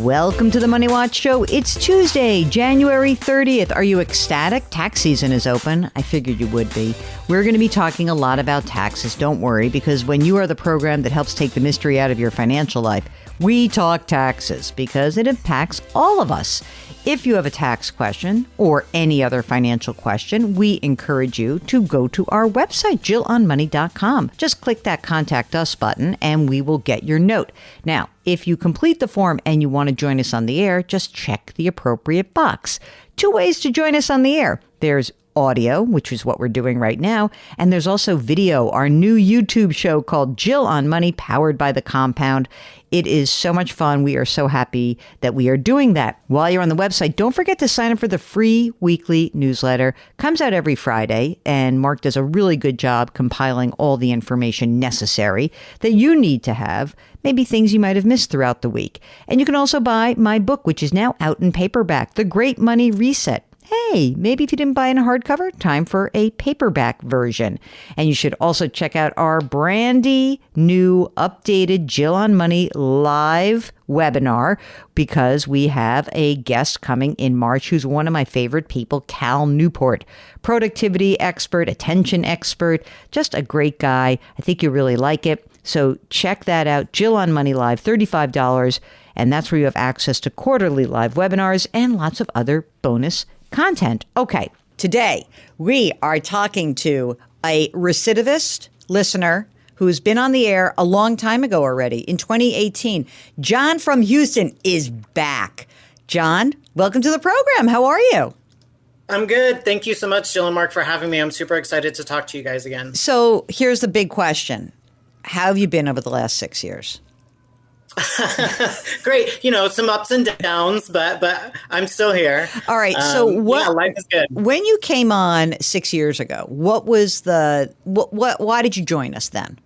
Welcome to the Money Watch Show. It's Tuesday, January 30th. Are you ecstatic? Tax season is open. I figured you would be. We're going to be talking a lot about taxes. Don't worry, because when you are the program that helps take the mystery out of your financial life, we talk taxes because it impacts all of us. If you have a tax question or any other financial question, we encourage you to go to our website, JillOnMoney.com. Just click that Contact Us button and we will get your note. Now, if you complete the form and you want to join us on the air, just check the appropriate box. 2 ways to join us on the air. There's audio, which is what we're doing right now. And there's also video, our new YouTube show called Jill on Money, powered by The Compound. It is so much fun. We are so happy that we are doing that. While you're on the website, don't forget to sign up for the free weekly newsletter. Comes out every Friday, and Mark does a really good job compiling all the information necessary that you need to have, maybe things you might have missed throughout the week. And you can also buy my book, which is now out in paperback, The Great Money Reset. Hey, maybe if you didn't buy it in a hardcover, time for a paperback version. And you should also check out our brandy new updated Jill on Money live webinar, because we have a guest coming in March who's one of my favorite people, Cal Newport, productivity expert, attention expert, just a great guy. I think you really like it. So check that out. Jill on Money Live, $35. And that's where you have access to quarterly live webinars and lots of other bonus content. Okay, today we are talking to a recidivist listener who's been on the air a long time ago already, in 2018. John from Houston is back. John, welcome to the program. How are you? I'm good. Thank you so much, Jill and Mark, for having me. I'm super excited to talk to you guys again. So here's the big question. How have you been over the last 6 years? Great. You know, some ups and downs, but I'm still here. All right. So yeah, life is good. When you came on 6 years ago, what was why did you join us then?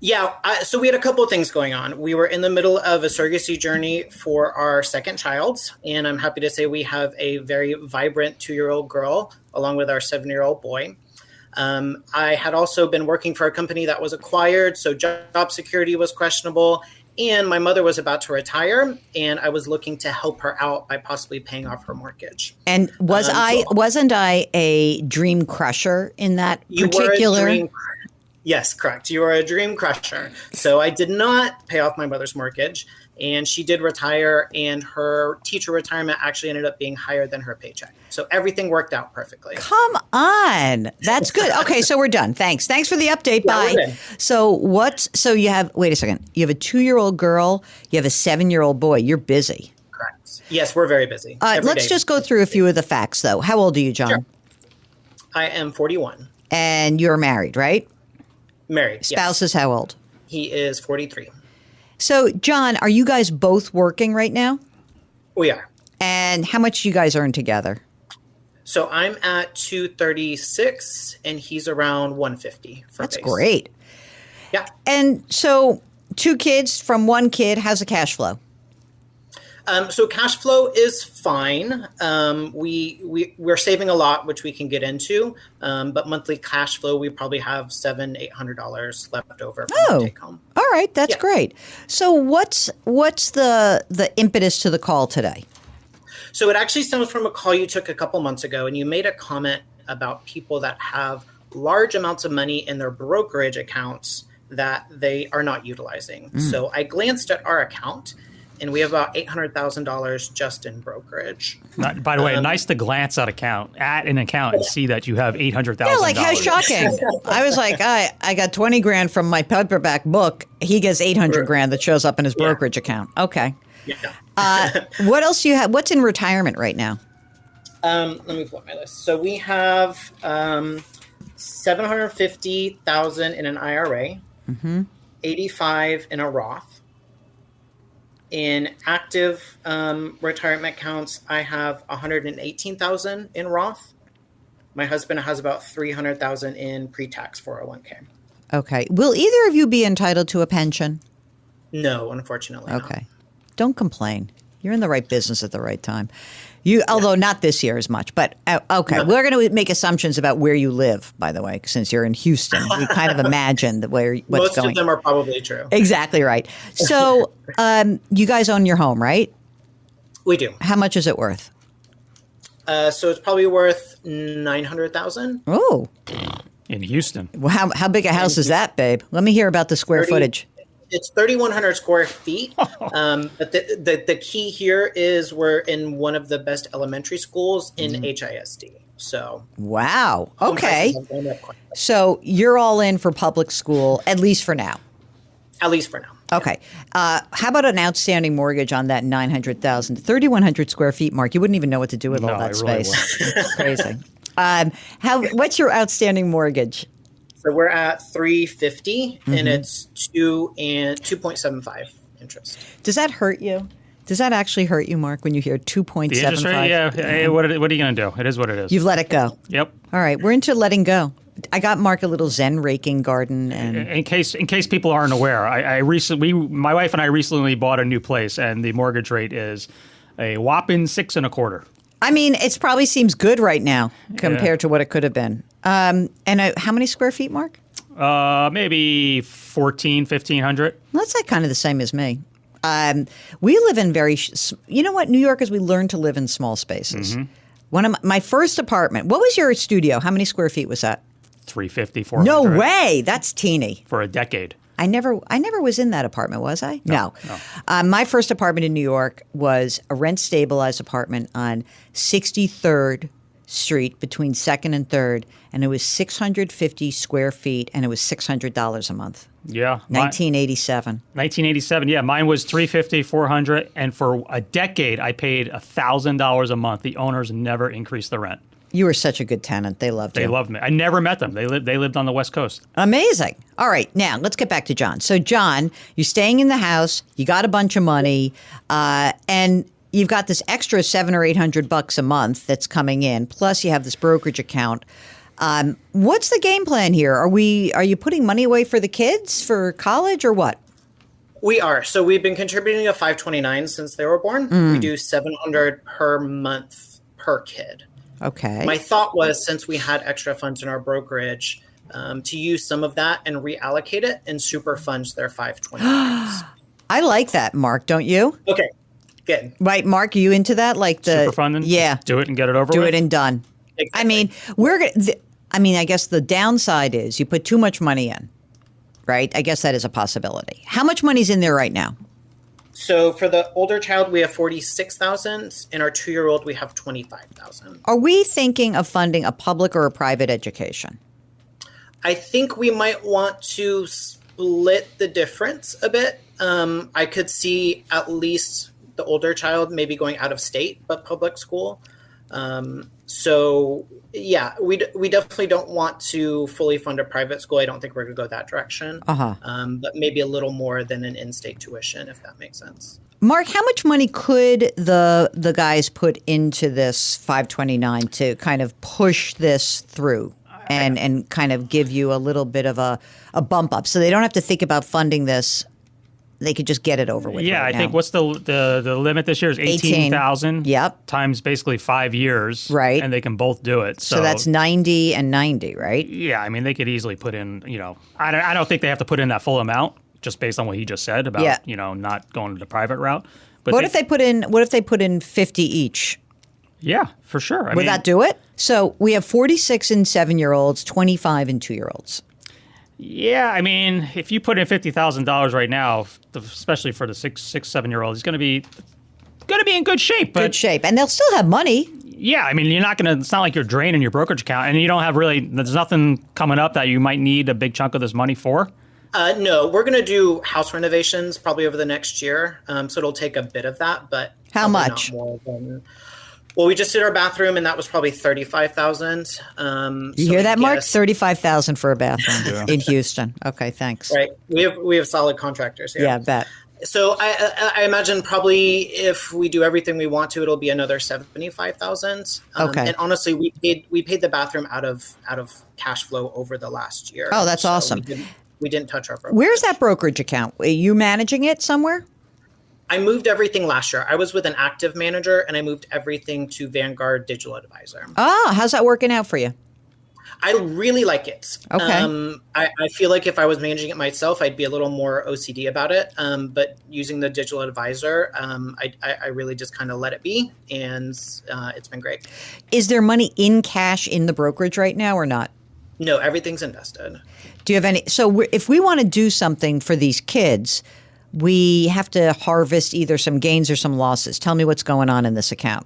Yeah. So we had a couple of things going on. We were in the middle of a surrogacy journey for our second child. And I'm happy to say we have a very vibrant 2-year-old girl along with our 7-year-old boy. I had also been working for a company that was acquired, so job security was questionable. And my mother was about to retire, and I was looking to help her out by possibly paying off her mortgage. And wasn't I a dream crusher in that particular? Yes, correct. You were a dream crusher. So I did not pay off my mother's mortgage, and she did retire, and her teacher retirement actually ended up being higher than her paycheck. So everything worked out perfectly. Come on. That's good. Okay, so we're done. Thanks for the update. Bye. So you have, wait a second. You have a 2-year-old girl. You have a 7-year-old boy. You're busy. Correct. Yes, we're very busy. Let's just go through a few of the facts, though. How old are you, John? Sure. I am 41. And you're married, right? Married, Spouse is yes. how old? He is 43. So, John, are you guys both working right now? We are. And how much do you guys earn together? So I'm at 236 and he's around 150 for That's base. Great. Yeah. And so 2 kids from 1 kid, how's the cash flow? So cash flow is fine. We're saving a lot, which we can get into. But monthly cash flow, we probably have $700-800 left over from the take home. All right, that's great. So what's the impetus to the call today? So it actually stems from a call you took a couple months ago, and you made a comment about people that have large amounts of money in their brokerage accounts that they are not utilizing. So I glanced at our account, and we have about $800,000 just in brokerage. By the way, nice to glance at an account and see that you have $800,000. Yeah, like how shocking. I was like, I got 20 grand from my paperback book. He gets 800 grand that shows up in his brokerage account. Okay. Yeah. What else do you have? What's in retirement right now? Let me pull up my list. So we have $750,000 in an IRA, 85 in a Roth. In active retirement accounts, I have 118,000 in Roth. My husband has about 300,000 in pre-tax 401k. Okay. Will either of you be entitled to a pension? No, unfortunately. Okay. Not. Don't complain. You're in the right business at the right time. Although not this year as much, but okay. No. We're going to make assumptions about where you live, by the way, since you're in Houston. We kind of imagine what's going. Most of them are probably true. Exactly right. So you guys own your home, right? We do. How much is it worth? So it's probably worth $900,000. Oh, In Houston. well, how big a house is that, babe? Let me hear about the square footage. It's 3,100 square feet. But the key here is we're in one of the best elementary schools in HISD. So Wow. home Okay. prices have gone up quite a bit, So you're all in for public school, at least for now. at least for now. Okay. How about an outstanding mortgage on that 900,000, 3,100 square feet, Mark? You wouldn't even know what to do with all that I really space. It's crazy. What's your outstanding mortgage? So we're at 350, and it's 2.75 interest. Does that hurt you? Does that actually hurt you, Mark, when you hear 2.75? The interest rate, yeah. Hey, what are you going to do? It is what it is. You've let it go. Yep. All right. We're into letting go. I got Mark a little Zen raking garden, and In case people aren't aware, my wife and I recently bought a new place, and the mortgage rate is a whopping 6.25%. I mean, it probably seems good right now compared to what it could have been. And how many square feet, Mark? Maybe 1,500. Well, that's like kind of the same as me. We live in you know what, New Yorkers, we learn to live in small spaces. One of my first apartment, what was your studio? How many square feet was that? 350, 400. No way. That's teeny. For a decade. I never was in that apartment, was I? No. My first apartment in New York was a rent-stabilized apartment on 63rd Street between 2nd and 3rd, and it was 650 square feet, and it was $600 a month. Yeah. 1987. 1987, yeah. Mine was 350, 400, and for a decade, I paid $1,000 a month. The owners never increased the rent. You were such a good tenant. They loved you. They loved me. I never met them. They lived on the West Coast. Amazing. All right. Now, let's get back to John. So, John, you're staying in the house. You got a bunch of money, and you've got this extra $700 or $800 a month that's coming in. Plus, you have this brokerage account. What's the game plan here? Are you putting money away for the kids for college or what? We are. So we've been contributing a 529 since they were born. We do $700 per month per kid. Okay. My thought was, since we had extra funds in our brokerage, to use some of that and reallocate it and Superfund their 529s. I like that, Mark. Don't you? Okay, good. Right, Mark, are you into that? Like the Superfunding? Yeah. Just do it and get it over with? Do it and done. Exactly. I mean, I guess the downside is you put too much money in, right? I guess that is a possibility. How much money's in there right now? So for the older child, we have 46,000. In our 2-year-old, we have 25,000. Are we thinking of funding a public or a private education? I think we might want to split the difference a bit. I could see at least the older child maybe going out of state, but public school. So yeah, we definitely don't want to fully fund a private school. I don't think we're going to go that direction. But maybe a little more than an in-state tuition, if that makes sense. Mark, how much money could the guys put into this 529 to kind of push this through and kind of give you a little bit of a bump up, so they don't have to think about funding this? They could just get it over with. Yeah, right I think what's the limit this year is 18,000. Yep. Times basically 5 years. Right. And they can both do it. So that's 90 and 90, right? Yeah, I mean, they could easily put in, I don't think they have to put in that full amount just based on what he just said about, not going to the private route. But What if they put in 50 each? Yeah, for sure. Would that do it? So we have 46 and 7-year-olds, 25 and 2-year-olds. Yeah, I mean, if you put in $50,000 right now, especially for the 7-year-old, he's going to be in good shape. Good shape, and they'll still have money. Yeah, I mean, it's not like you're draining your brokerage account, and you don't have there's nothing coming up that you might need a big chunk of this money for. No, we're going to do house renovations probably over the next year. So it'll take a bit of that, but how much? Not more than, well, we just did our bathroom, and that was probably $35,000. You hear that, Mark? $35,000 for a bathroom in Houston. Okay, thanks. Right, we have solid contractors here. Yeah, I bet. So I imagine probably if we do everything we want to, it'll be another $75,000. Okay. And honestly, we paid the bathroom out of cash flow over the last year. Oh, that's awesome. We didn't touch our brokerage. Where's that brokerage account? Are you managing it somewhere? I moved everything last year. I was with an active manager, and I moved everything to Vanguard Digital Advisor. Oh, how's that working out for you? I really like it. Okay. I feel like if I was managing it myself, I'd be a little more OCD about it. But using the digital advisor, I really just kind of let it be. And it's been great. Is there money in cash in the brokerage right now or not? No, everything's invested. Do you have any? So if we want to do something for these kids, we have to harvest either some gains or some losses. Tell me what's going on in this account.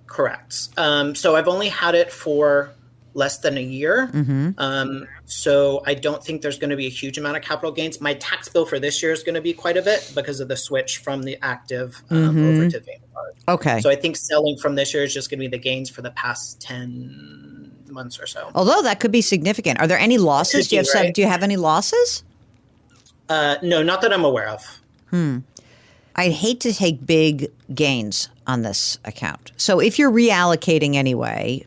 Correct. So I've only had it for less than a year. So I don't think there's going to be a huge amount of capital gains. My tax bill for this year is going to be quite a bit because of the switch from the active over to Vanguard. Okay. So I think selling from this year is just going to be the gains for the past 10 months or so. Although that could be significant. Are there any losses? Do you have any losses? No, not that I'm aware of. I'd hate to take big gains on this account. So if you're reallocating anyway,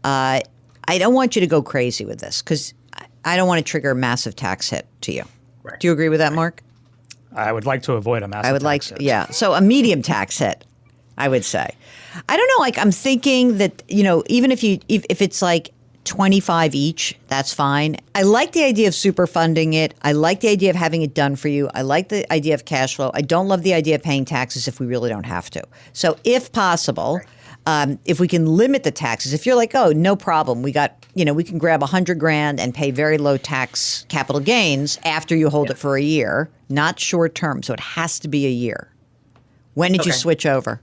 I don't want you to go crazy with this because I don't want to trigger a massive tax hit to you. Right. Do you agree with that, Mark? I would like to avoid a massive tax hit. Yeah. So a medium tax hit, I would say. I don't know. Like I'm thinking that, even if it's like 25 each, that's fine. I like the idea of super funding it. I like the idea of having it done for you. I like the idea of cash flow. I don't love the idea of paying taxes if we really don't have to. So if possible, if we can limit the taxes, if you're like, oh, no problem, we can grab $100,000 and pay very low tax capital gains after you hold it for a year, not short term. So it has to be a year. When did you switch over?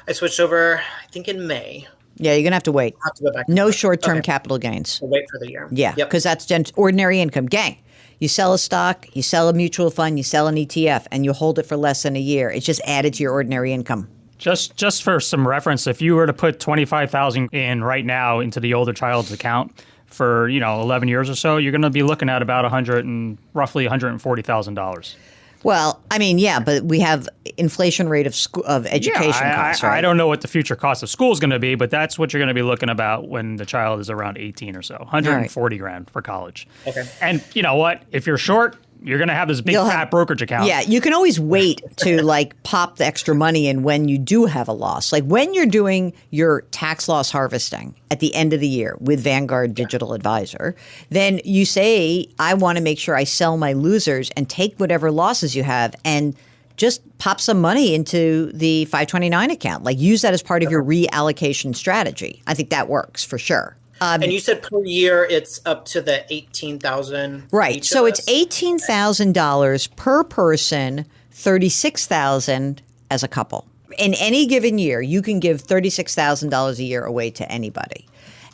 I switched over, I think in May. Yeah, you're going to have to wait. I'll have to go back. No short-term capital gains. We'll wait for the year. Yeah, because that's ordinary income. Gang, you sell a stock, you sell a mutual fund, you sell an ETF, and you hold it for less than a year. It's just added to your ordinary income. Just for some reference, if you were to put $25,000 in right now into the older child's account for 11 years or so, you're going to be looking at about roughly $140,000. Well, I mean, yeah, but we have inflation rate of education costs, right? I don't know what the future cost of school is going to be, but that's what you're going to be looking about when the child is around 18 or so. $140,000 for college. Okay. And you know what? If you're short, you're going to have this big fat brokerage account. Yeah, you can always wait to pop the extra money in when you do have a loss. Like when you're doing your tax loss harvesting at the end of the year with Vanguard Digital Advisor, then you say, I want to make sure I sell my losers and take whatever losses you have and just pop some money into the 529 account. Like use that as part of your reallocation strategy. I think that works for sure. And you said per year it's up to the $18,000. Right. So it's $18,000 per person, $36,000 as a couple. In any given year, you can give $36,000 a year away to anybody.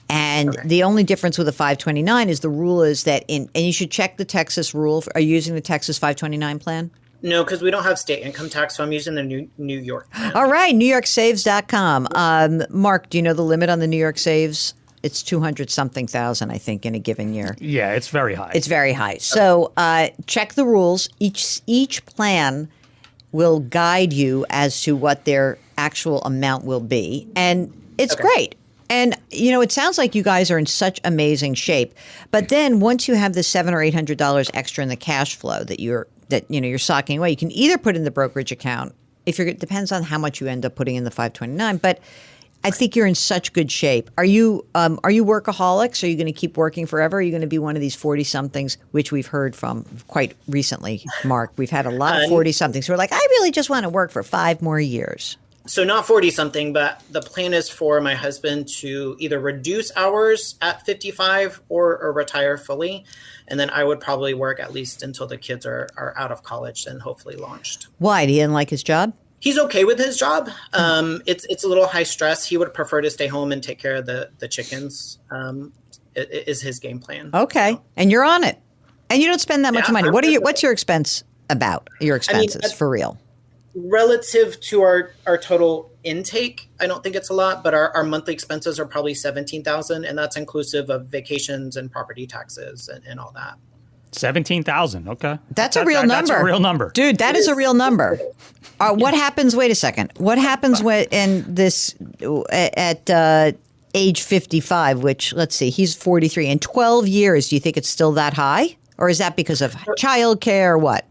And the only difference with a 529 is the rule is that and you should check the Texas rule. Are you using the Texas 529 plan? No, because we don't have state income tax, so I'm using the New York plan. All right, NewYorkSaves.com. Mark, do you know the limit on the New York Saves? It's 200-something thousand, I think, in a given year. Yeah, it's very high. It's very high. So check the rules. Each plan will guide you as to what their actual amount will be. And it's great. And, it sounds like you guys are in such amazing shape. But then once you have the $700 or $800 extra in the cash flow that you're socking away, you can either put in the brokerage account. It depends on how much you end up putting in the 529. But I think you're in such good shape. Are you workaholics? Are you going to keep working forever? Are you going to be one of these 40-somethings, which we've heard from quite recently, Mark? We've had a lot of 40-somethings who are like, I really just want to work for 5 more years. So not 40-something, but the plan is for my husband to either reduce hours at 55 or retire fully. And then I would probably work at least until the kids are out of college and hopefully launched. Why? He didn't like his job? He's okay with his job. It's a little high stress. He would prefer to stay home and take care of the chickens. Is his game plan. Okay, so. And you're on it, and you don't spend that much money. What's your expense about? Your expenses for real? Relative to our total intake, I don't think it's a lot, but our monthly expenses are probably $17,000, and that's inclusive of vacations and property taxes and all that. 17,000. Okay. That's a real number. That's a real number. Dude, that is a real number. What happens, wait a second. What happens at age 55, which, let's see, he's 43. In 12 years, do you think it's still that high? Or is that because of childcare or what?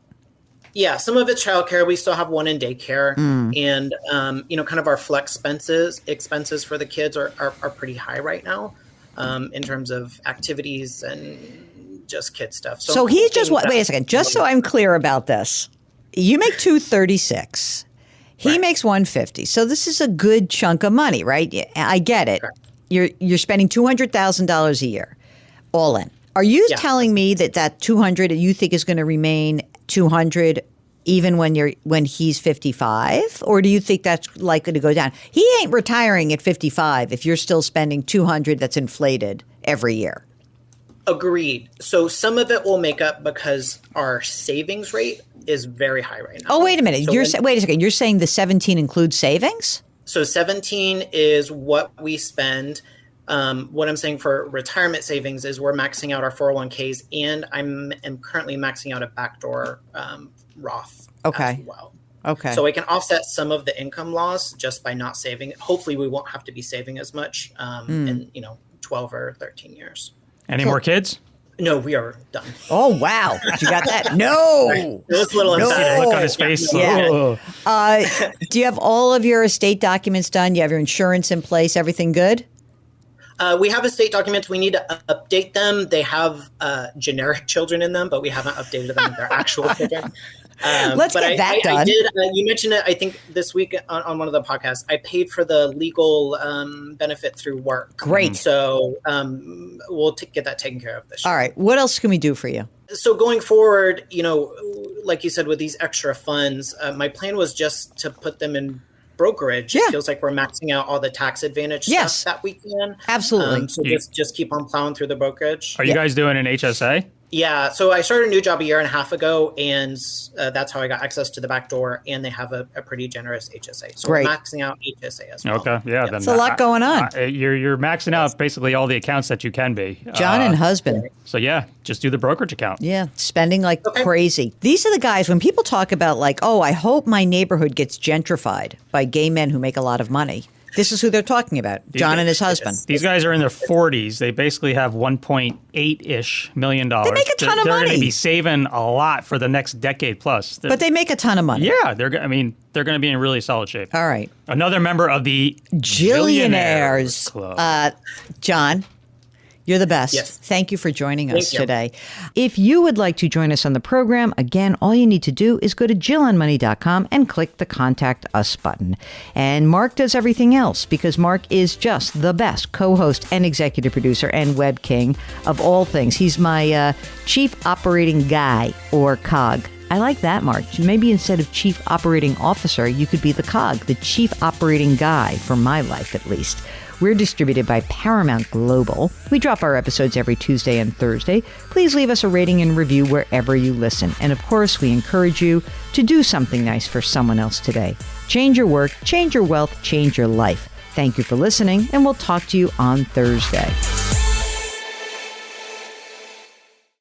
Yeah, some of it's childcare. We still have one in daycare. And, kind of our flex expenses for the kids are pretty high right now. in terms of activities and just kid stuff. So he's just what? Wait a second. Just so I'm clear about this, you make $236. He makes $150. So this is a good chunk of money, right? I get it. Correct. You're spending $200,000 a year, all in. Are you telling me that 200 you think is going to remain 200 even when he's 55, or do you think that's likely to go down? He ain't retiring at 55 if you're still spending 200 that's inflated every year. Agreed. So some of it will make up because our savings rate is very high right now. Oh, wait a minute. So wait a second. You're saying the 17 includes savings? So 17 is what we spend. What I'm saying for retirement savings is we're maxing out our 401ks, and I'm currently maxing out a backdoor Roth as well. Okay. So I can offset some of the income loss just by not saving. Hopefully we won't have to be saving as much in 12 or 13 years. Any more kids? No, we are done. Oh, wow. You got that? No. It was a little inside. Look on his face. Yeah. Do you have all of your estate documents done? You have your insurance in place? Everything good? We have estate documents. We need to update them. They have generic children in them, but we haven't updated them with their actual children. Let's get that done. I did. You mentioned it, I think, this week on one of the podcasts. I paid for the legal benefit through work. Great. So we'll get that taken care of this year. All right. What else can we do for you? So going forward, like you said, with these extra funds, my plan was just to put them in brokerage. Yeah. It feels like we're maxing out all the tax advantage stuff that we can. Absolutely. So just keep on plowing through the brokerage. Are you guys doing an HSA? Yeah. So I started a new job a year and a half ago, and that's how I got access to the back door. And they have a pretty generous HSA. So Great. we're maxing out HSA as well. Okay. Yeah. Then There's a lot going on. You're maxing out basically all the accounts that you can be. John and husband. So yeah, just do the brokerage account. Yeah, spending like crazy. These are the guys, when people talk about like, oh, I hope my neighborhood gets gentrified by gay men who make a lot of money. This is who they're talking about, John and his husband. These guys are in their 40s. They basically have $1.8-ish million. They make a ton of money. They're going to be saving a lot for the next decade plus. But they make a ton of money. Yeah, they're going to be in really solid shape. All right. Another member of the Jillionaires Club. John, you're the best. Yes. Thank you for joining us Thank you. today. If you would like to join us on the program, again, all you need to do is go to JillOnMoney.com and click the Contact Us button. And Mark does everything else because Mark is just the best co-host and executive producer and web king of all things. He's my chief operating guy, or cog. I like that, Mark. Maybe instead of chief operating officer, you could be the cog, the chief operating guy, for my life at least. We're distributed by Paramount Global. We drop our episodes every Tuesday and Thursday. Please leave us a rating and review wherever you listen. And of course, we encourage you to do something nice for someone else today. Change your work, change your wealth, change your life. Thank you for listening, and we'll talk to you on Thursday.